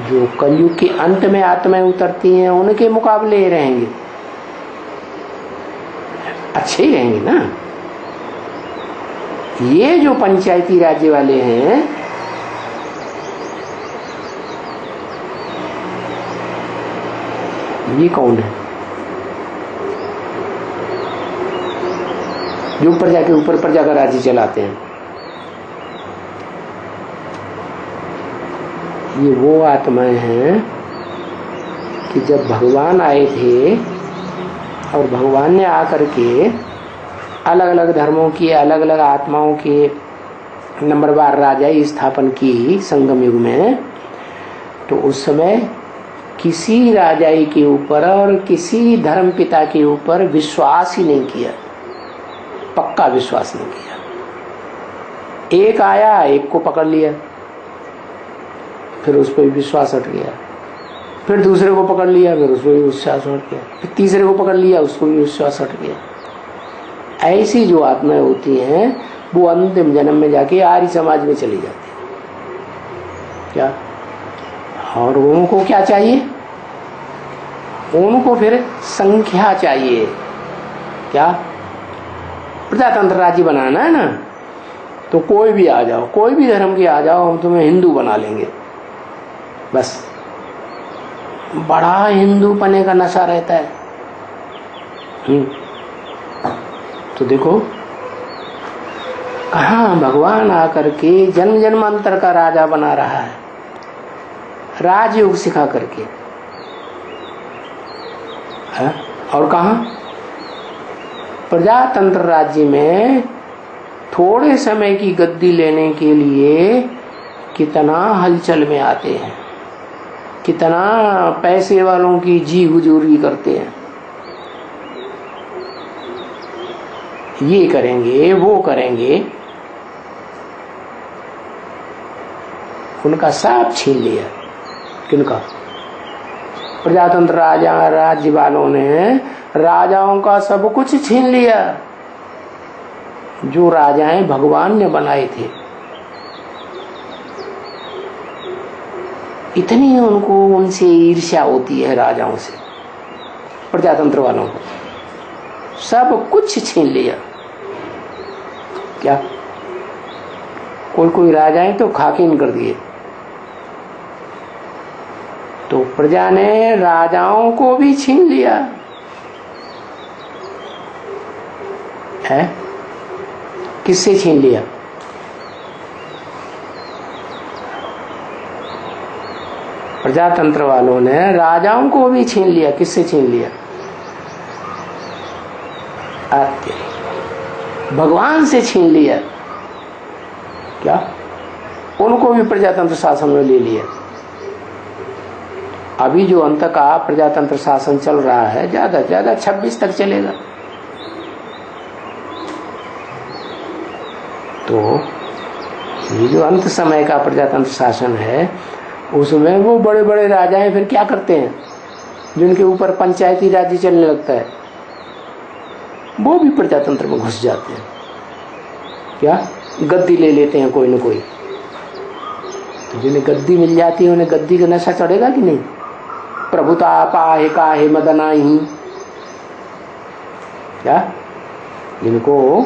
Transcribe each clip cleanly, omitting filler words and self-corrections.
जो कलयुग के अंत में आत्माएं उतरती हैं उनके मुकाबले ये रहेंगे, अच्छे ही रहेंगे ना। ये जो पंचायती राज्य वाले हैं, ये कौन है? जो प्रजा के ऊपर प्रजा का राज्य चलाते हैं। ये वो आत्माएं हैं कि जब भगवान आए थे और भगवान ने आकर के अलग अलग धर्मों की अलग अलग आत्माओं के नंबरवार राजाई स्थापन की संगम युग में, तो उस समय किसी राजाई के ऊपर और किसी धर्म पिता के ऊपर विश्वास ही नहीं किया, पक्का विश्वास नहीं किया। एक आया, एक को पकड़ लिया, फिर उस पर विश्वास हट गया, फिर दूसरे को पकड़ लिया, फिर उस पर विश्वास हट गया, फिर तीसरे को पकड़ लिया, उसको भी विश्वास हट गया। ऐसी जो आत्माएं होती हैं वो अंतिम जन्म में जाके आर्य समाज में चली जाती है। क्या? और उनको क्या चाहिए? उनको फिर संख्या चाहिए। क्या? प्रजातंत्र राज्य बनाना है ना, तो कोई भी आ जाओ, कोई भी धर्म के आ जाओ, हम तुम्हें हिंदू बना लेंगे। बस बड़ा हिंदू पने का नशा रहता है। तो देखो कहाँ भगवान आकर के जन्म जन्मांतर का राजा बना रहा है, राजयोग सिखा करके है? और कहाँ प्रजातंत्र राज्य में थोड़े समय की गद्दी लेने के लिए कितना हलचल में आते हैं, कितना पैसे वालों की जी हुजूरी करते हैं, ये करेंगे वो करेंगे, उनका सब छीन लिया। किनका? प्रजातंत्र राजा राज्य वालों ने राजाओं का सब कुछ छीन लिया, जो राजाएं भगवान ने बनाए थे। इतनी उनको उनसे ईर्ष्या होती है राजाओं से, प्रजातंत्र वालों को सब कुछ छीन लिया। क्या? कोई कोई राजाएं तो खाकिन कर दिए। तो प्रजा ने राजाओं को भी छीन लिया है। किससे छीन लिया? प्रजातंत्र वालों ने राजाओं को भी छीन लिया। किससे छीन लिया? भगवान से छीन लिया। क्या? उनको भी प्रजातंत्र शासन में ले लिया। अभी जो अंत का प्रजातंत्र शासन चल रहा है, ज्यादा से ज्यादा 26 तक चलेगा। तो ये जो अंत समय का प्रजातंत्र शासन है, उसमें वो बड़े बड़े राजाएं फिर क्या करते हैं, जिनके ऊपर पंचायती राज्य चलने लगता है, वो भी प्रजातंत्र में घुस जाते हैं। क्या? गद्दी ले लेते हैं कोई न कोई। तो जिन्हें गद्दी मिल जाती है उन्हें गद्दी का नशा चढ़ेगा कि नहीं? प्रभुता पाहे काहे मदनाही। क्या? जिनको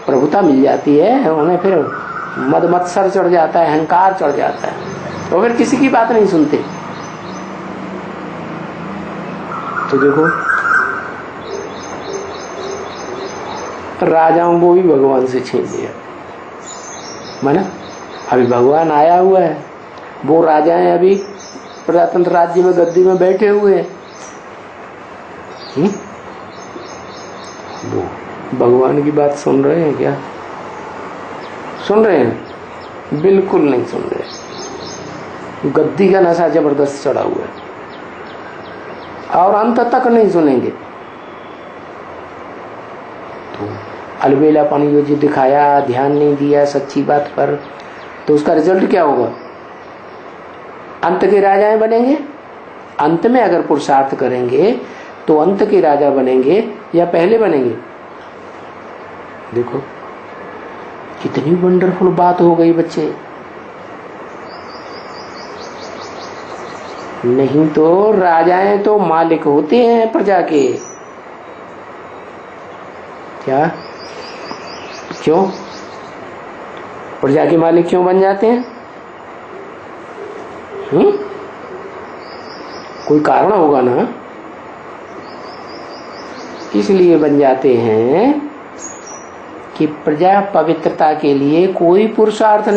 प्रभुता मिल जाती है उन्हें फिर मद मत्सर चढ़ जाता है, अहंकार चढ़ जाता है, तो फिर किसी की बात नहीं सुनते। तो देखो राजाओं को भी भगवान से छीन लिया। माना अभी भगवान आया हुआ है, वो राजाएं अभी प्रजातंत्र राज्य में गद्दी में बैठे हुए हैं। वो भगवान की बात सुन रहे हैं क्या? सुन रहे हैं? बिल्कुल नहीं सुन रहे। गद्दी का नशा जबरदस्त चढ़ा हुआ है और अंत तक नहीं सुनेंगे। तो अलबेलापन जो दिखाया, ध्यान नहीं दिया सच्ची बात पर, तो उसका रिजल्ट क्या होगा? अंत के राजाएं बनेंगे। अंत में अगर पुरुषार्थ करेंगे तो अंत के राजा बनेंगे या पहले बनेंगे? देखो कितनी वंडरफुल बात हो गई बच्चे। नहीं तो राजाएं तो मालिक होते हैं प्रजा के। क्या? क्यों प्रजा के मालिक क्यों बन जाते हैं? कोई कारण होगा ना, इसलिए बन जाते हैं कि प्रजा पवित्रता के लिए कोई पुरुषार्थ नहीं